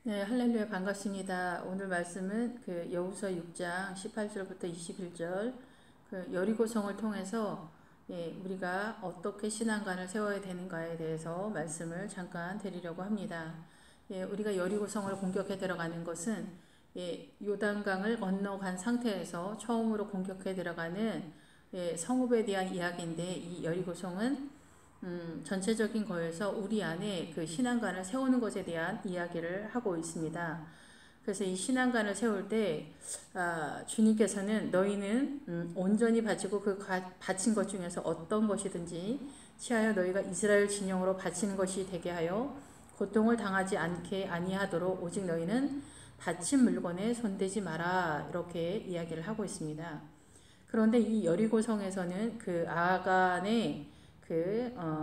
네, 할렐루야 반갑습니다. 오늘 말씀은 그 여호수아 6장 18절부터 21절 그 여리고성을 통해서 우리가 어떻게 신앙관을 세워야 되는가에 대해서 말씀을 잠깐 드리려고 합니다. 우리가 여리고성을 공격해 들어가는 것은 요단강을 건너간 상태에서 처음으로 공격해 들어가는 성읍에 대한 이야기인데, 이 여리고성은 전체적인 거에서 우리 안에 그 신앙관을 세우는 것에 대한 이야기를 하고 있습니다. 그래서 이 신앙관을 세울 때 주님께서는 너희는 온전히 바치고 그 바친 것 중에서 어떤 것이든지 취하여 너희가 이스라엘 진영으로 바치는 것이 되게 하여 고통을 당하지 않게 아니하도록 오직 너희는 바친 물건에 손대지 마라, 이렇게 이야기를 하고 있습니다. 그런데 이 여리고성에서는 그 아간의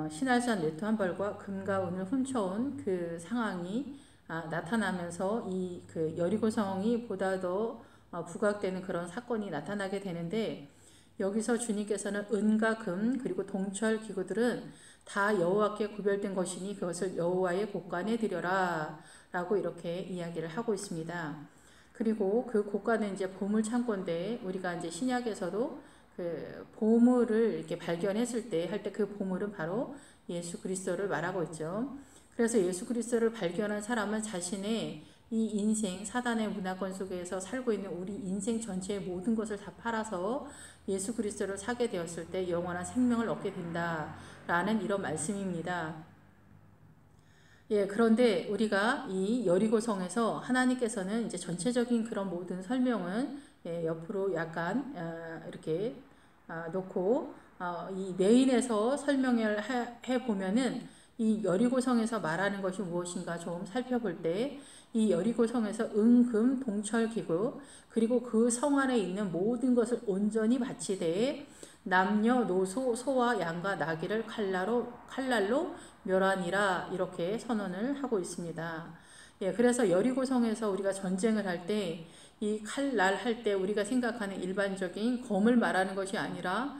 신할산 외투 한 벌과 금과 은을 훔쳐온 그 상황이 나타나면서 이 그 여리고성이 보다 더 부각되는 그런 사건이 나타나게 되는데, 여기서 주님께서는 은과 금 그리고 동철 기구들은 다 여호와께 구별된 것이니 그것을 여호와의 곳간에 드려라 라고 이렇게 이야기를 하고 있습니다. 그리고 그 곳간은 이제 보물 창고인데, 우리가 이제 신약에서도 그 보물을 이렇게 발견했을 때 할 때 그 보물은 바로 예수 그리스도를 말하고 있죠. 그래서 예수 그리스도를 발견한 사람은 자신의 이 인생, 사단의 문화권 속에서 살고 있는 우리 인생 전체의 모든 것을 다 팔아서 예수 그리스도를 사게 되었을 때 영원한 생명을 얻게 된다라는 이런 말씀입니다. 그런데 우리가 이 여리고성에서 하나님께서는 이제 전체적인 그런 모든 설명은 옆으로 약간 이렇게 놓고 이 메인에서 설명을 해 보면은 이 여리고성에서 말하는 것이 무엇인가 좀 살펴볼 때, 이 여리고성에서 금, 동철 기구 그리고 그 성 안에 있는 모든 것을 온전히 바치되 남녀, 노소, 소와 양과 나귀를 칼날로 멸하니라, 이렇게 선언을 하고 있습니다. 그래서 여리고성에서 우리가 전쟁을 할 때 이 칼날 할 때 우리가 생각하는 일반적인 검을 말하는 것이 아니라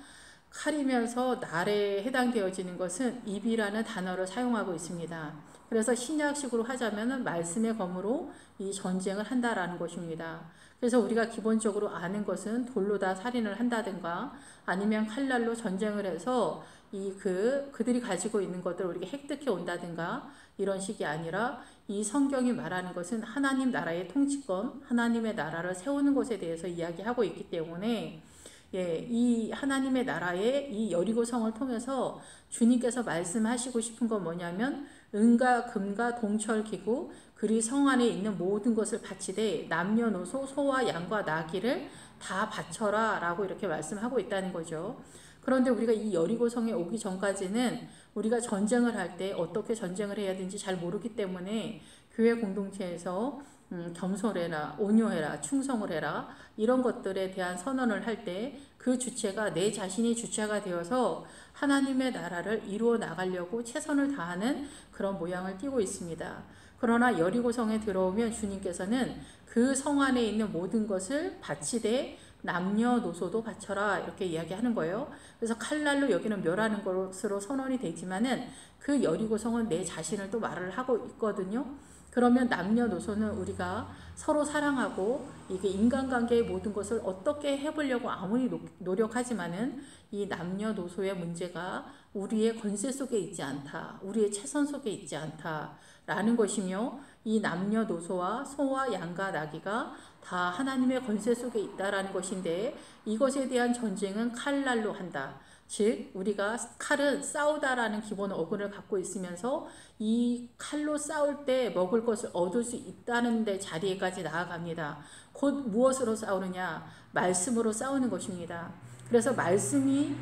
칼이면서 날에 해당되어지는 것은 입이라는 단어를 사용하고 있습니다. 그래서 신약식으로 하자면 말씀의 검으로 이 전쟁을 한다라는 것입니다. 그래서 우리가 기본적으로 아는 것은 돌로 다 살인을 한다든가 아니면 칼날로 전쟁을 해서 그들이 가지고 있는 것들을 우리가 획득해 온다든가 이런 식이 아니라, 이 성경이 말하는 것은 하나님 나라의 통치권, 하나님의 나라를 세우는 것에 대해서 이야기하고 있기 때문에 이 하나님의 나라의 이 여리고성을 통해서 주님께서 말씀하시고 싶은 건 뭐냐면, 은과 금과 동철 기구 그리 성 안에 있는 모든 것을 바치되 남녀노소 소와 양과 나귀를 다 바쳐라 라고 이렇게 말씀하고 있다는 거죠. 그런데 우리가 이 여리고성에 오기 전까지는 우리가 전쟁을 할 때 어떻게 전쟁을 해야 되는지 잘 모르기 때문에 교회 공동체에서 겸손해라, 온유해라, 충성을 해라, 이런 것들에 대한 선언을 할 때 그 주체가 내 자신이 주체가 되어서 하나님의 나라를 이루어 나가려고 최선을 다하는 그런 모양을 띠고 있습니다. 그러나 여리고성에 들어오면 주님께서는 그 성 안에 있는 모든 것을 바치되 남녀노소도 바쳐라, 이렇게 이야기하는 거예요. 그래서 칼날로 여기는 멸하는 것으로 선언이 되지만은 그 여리고성은 내 자신을 또 말을 하고 있거든요. 그러면 남녀노소는 우리가 서로 사랑하고 이게 인간관계의 모든 것을 어떻게 해보려고 아무리 노력하지만은 이 남녀노소의 문제가 우리의 권세 속에 있지 않다, 우리의 체선 속에 있지 않다 라는 것이며, 이 남녀노소와 소와 양과 나귀가 다 하나님의 권세 속에 있다라는 것인데, 이것에 대한 전쟁은 칼날로 한다. 즉 우리가 칼은 싸우다라는 기본 어근을 갖고 있으면서 이 칼로 싸울 때 먹을 것을 얻을 수 있다는 데 자리에까지 나아갑니다. 곧 무엇으로 싸우느냐? 말씀으로 싸우는 것입니다. 그래서 말씀이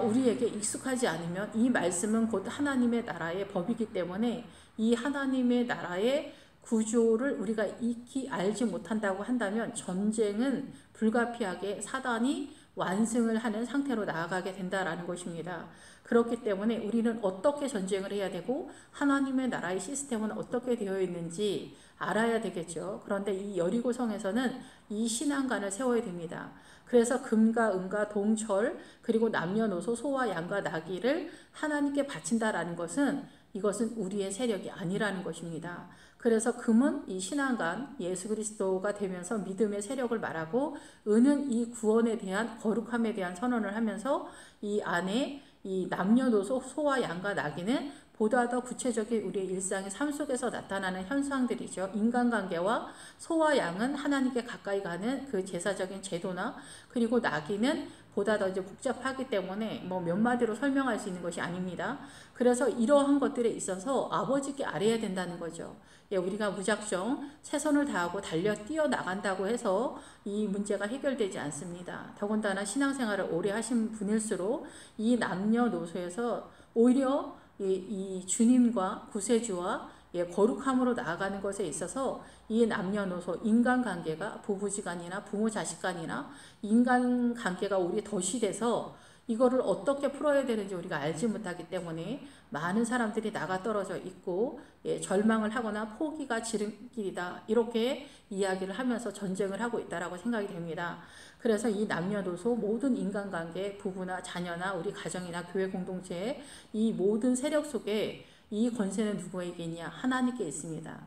우리에게 익숙하지 않으면, 이 말씀은 곧 하나님의 나라의 법이기 때문에 이 하나님의 나라의 구조를 우리가 익히 알지 못한다고 한다면 전쟁은 불가피하게 사단이 완승을 하는 상태로 나아가게 된다라는 것입니다. 그렇기 때문에 우리는 어떻게 전쟁을 해야 되고 하나님의 나라의 시스템은 어떻게 되어 있는지 알아야 되겠죠. 그런데 이 여리고성에서는 이 신앙관을 세워야 됩니다. 그래서 금과 은과 동철 그리고 남녀노소 소와 양과 나귀를 하나님께 바친다라는 것은, 이것은 우리의 세력이 아니라는 것입니다. 그래서 금은 이 신앙관 예수 그리스도가 되면서 믿음의 세력을 말하고, 은은 이 구원에 대한 거룩함에 대한 선언을 하면서 이 안에 이 남녀노소 소와 양과 나귀는 보다 더 구체적인 우리의 일상의 삶 속에서 나타나는 현상들이죠. 인간관계와 소와 양은 하나님께 가까이 가는 그 제사적인 제도나, 그리고 나귀는 보다 더 이제 복잡하기 때문에 뭐 몇 마디로 설명할 수 있는 것이 아닙니다. 그래서 이러한 것들에 있어서 아버지께 아뢰야 된다는 거죠. 예, 우리가 무작정 최선을 다하고 달려 뛰어나간다고 해서 이 문제가 해결되지 않습니다. 더군다나 신앙생활을 오래 하신 분일수록 이 남녀노소에서 오히려 이 주님과 구세주와 거룩함으로 나아가는 것에 있어서 이 남녀노소 인간관계가 부부지간이나 부모자식간이나 인간관계가 우리 덫이 돼서 이거를 어떻게 풀어야 되는지 우리가 알지 못하기 때문에 많은 사람들이 나가 떨어져 있고 절망을 하거나 포기가 지름길이다 이렇게 이야기를 하면서 전쟁을 하고 있다라고 생각이 됩니다. 그래서 이 남녀노소 모든 인간관계, 부부나 자녀나 우리 가정이나 교회 공동체 이 모든 세력 속에 이 권세는 누구에게 있냐? 하나님께 있습니다.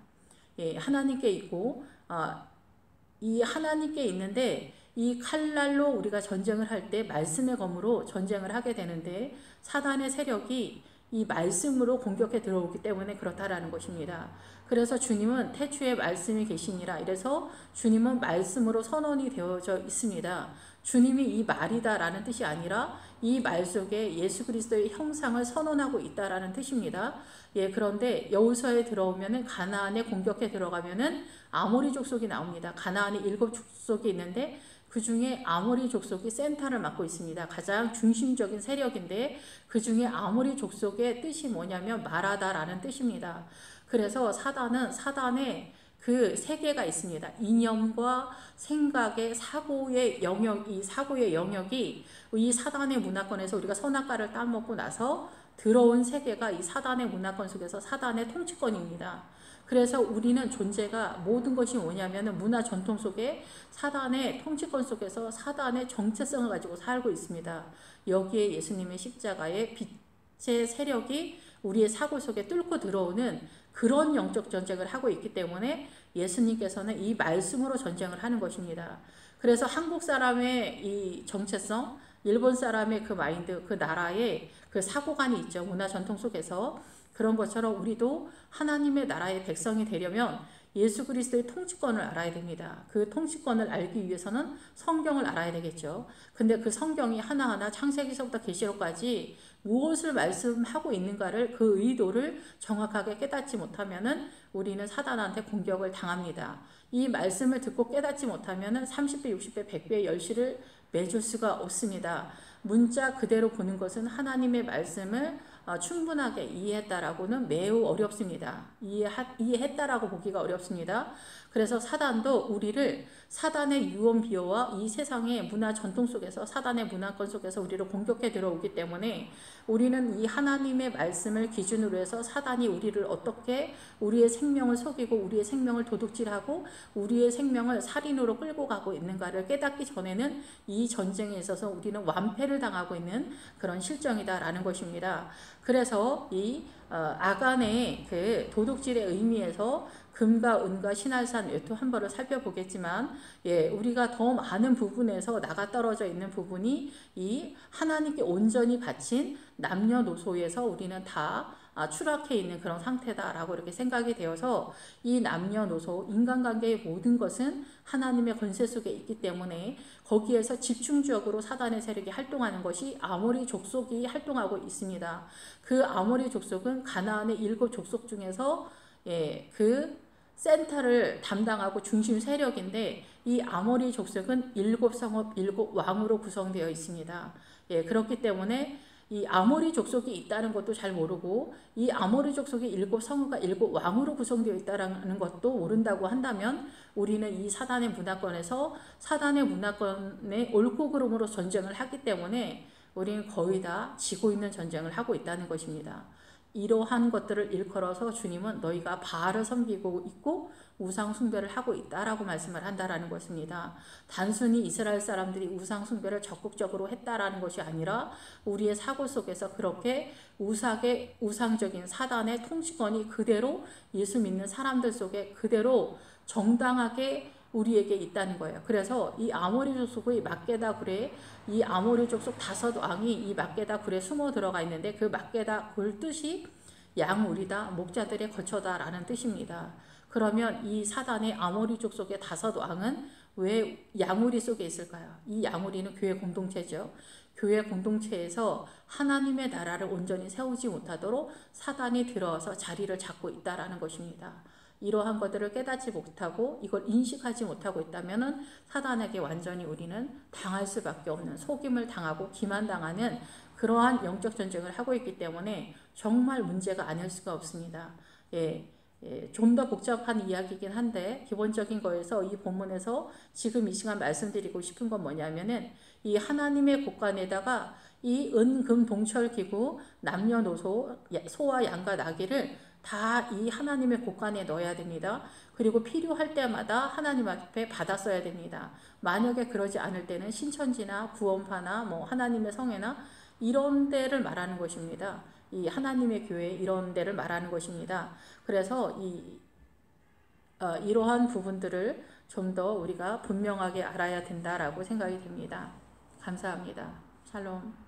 예, 하나님께 있고 이 하나님께 있는데 이 칼날로 우리가 전쟁을 할 때 말씀의 검으로 전쟁을 하게 되는데 사단의 세력이 이 말씀으로 공격해 들어오기 때문에 그렇다라는 것입니다. 그래서 주님은 태초에 말씀이 계시니라 이래서 주님은 말씀으로 선언이 되어져 있습니다. 주님이 이 말이다라는 뜻이 아니라 이 말 속에 예수 그리스도의 형상을 선언하고 있다라는 뜻입니다. 예, 그런데 여호수아에 들어오면은 가나안에 공격해 들어가면은 아모리 족속이 나옵니다. 가나안에 7 족속이 있는데 그 중에 아모리 족속이 센터를 맡고 있습니다. 가장 중심적인 세력인데 그 중에 아모리 족속의 뜻이 뭐냐면 말하다라는 뜻입니다. 그래서 사단의 그 세계가 있습니다. 이념과 생각의 사고의 영역이 이 사단의 문화권에서 우리가 선악과를 따먹고 나서 들어온 세계가 이 사단의 문화권 속에서 사단의 통치권입니다. 그래서 우리는 존재가 모든 것이 뭐냐면 문화 전통 속에 사단의 통치권 속에서 사단의 정체성을 가지고 살고 있습니다. 여기에 예수님의 십자가의 빛의 세력이 우리의 사고 속에 뚫고 들어오는 그런 영적 전쟁을 하고 있기 때문에 예수님께서는 이 말씀으로 전쟁을 하는 것입니다. 그래서 한국 사람의 이 정체성, 일본 사람의 그 마인드, 그 나라의 그 사고관이 있죠. 문화 전통 속에서. 그런 것처럼 우리도 하나님의 나라의 백성이 되려면 예수 그리스도의 통치권을 알아야 됩니다. 그 통치권을 알기 위해서는 성경을 알아야 되겠죠. 근데 그 성경이 하나하나 창세기서부터 계시록까지 무엇을 말씀하고 있는가를 그 의도를 정확하게 깨닫지 못하면은 우리는 사단한테 공격을 당합니다. 이 말씀을 듣고 깨닫지 못하면은 30배, 60배, 100배의 열시를 맺을 수가 없습니다. 문자 그대로 보는 것은 하나님의 말씀을 충분하게 이해했다라고는 매우 어렵습니다. 이해했다라고 보기가 어렵습니다. 그래서 사단도 우리를 사단의 유언 비어와 이 세상의 문화 전통 속에서 사단의 문화권 속에서 우리를 공격해 들어오기 때문에 우리는 이 하나님의 말씀을 기준으로 해서 사단이 우리를 어떻게 우리의 생명을 속이고 우리의 생명을 도둑질하고 우리의 생명을 살인으로 끌고 가고 있는가를 깨닫기 전에는 이 전쟁에 있어서 우리는 완패를 당하고 있는 그런 실정이다라는 것입니다. 그래서 이 아간의 그 도둑질의 의미에서 금과 은과 신할산 외투 한 번을 살펴보겠지만 우리가 더 많은 부분에서 나가 떨어져 있는 부분이 이 하나님께 온전히 바친 남녀노소에서 우리는 다 추락해 있는 그런 상태다라고 이렇게 생각이 되어서 이 남녀노소 인간관계의 모든 것은 하나님의 권세 속에 있기 때문에 거기에서 집중적으로 사단의 세력이 활동하는 것이 아모리 족속이 활동하고 있습니다. 그 아모리 족속은 가나안의 7 족속 중에서 그 센터를 담당하고 중심 세력인데 이 아모리 족속은 7 성읍 7 왕으로 구성되어 있습니다. 그렇기 때문에 이 아모리 족속이 있다는 것도 잘 모르고 이 아모리 족속이 7 성읍과 7 왕으로 구성되어 있다는 것도 모른다고 한다면 우리는 이 사단의 문화권에서 사단의 문화권의 옳고 그름으로 전쟁을 하기 때문에 우리는 거의 다 지고 있는 전쟁을 하고 있다는 것입니다. 이러한 것들을 일컬어서 주님은 너희가 바알을 섬기고 있고 우상 숭배를 하고 있다라고 말씀을 한다라는 것입니다. 단순히 이스라엘 사람들이 우상 숭배를 적극적으로 했다라는 것이 아니라 우리의 사고 속에서 그렇게 우상적인 사단의 통치권이 그대로 예수 믿는 사람들 속에 그대로 정당하게 우리에게 있다는 거예요. 그래서 이 아모리 족속의 막게다 굴에 이 아모리 족속 5왕이 이 막게다 굴에 숨어 들어가 있는데 그 막게다 굴 뜻이 양우리다, 목자들의 거처다라는 뜻입니다. 그러면 이 사단의 아모리 족속의 5왕은 왜 양우리 속에 있을까요? 이 양우리는 교회 공동체죠. 교회 공동체에서 하나님의 나라를 온전히 세우지 못하도록 사단이 들어와서 자리를 잡고 있다라는 것입니다. 이러한 것들을 깨닫지 못하고 이걸 인식하지 못하고 있다면 사단에게 완전히 우리는 당할 수밖에 없는, 속임을 당하고 기만당하는 그러한 영적 전쟁을 하고 있기 때문에 정말 문제가 아닐 수가 없습니다. 좀 더 복잡한 이야기이긴 한데 기본적인 거에서 이 본문에서 지금 이 시간 말씀드리고 싶은 건 뭐냐면은 이 하나님의 곳간에다가 이 은금 동철 기구 남녀노소 소와 양과 나귀를 다 이 하나님의 곳간에 넣어야 됩니다. 그리고 필요할 때마다 하나님 앞에 받아 써야 됩니다. 만약에 그러지 않을 때는 신천지나 구원파나 뭐 하나님의 성회나 이런 데를 말하는 것입니다. 이 하나님의 교회 이런 데를 말하는 것입니다. 그래서 이러한 부분들을 좀 더 우리가 분명하게 알아야 된다라고 생각이 됩니다. 감사합니다. 샬롬.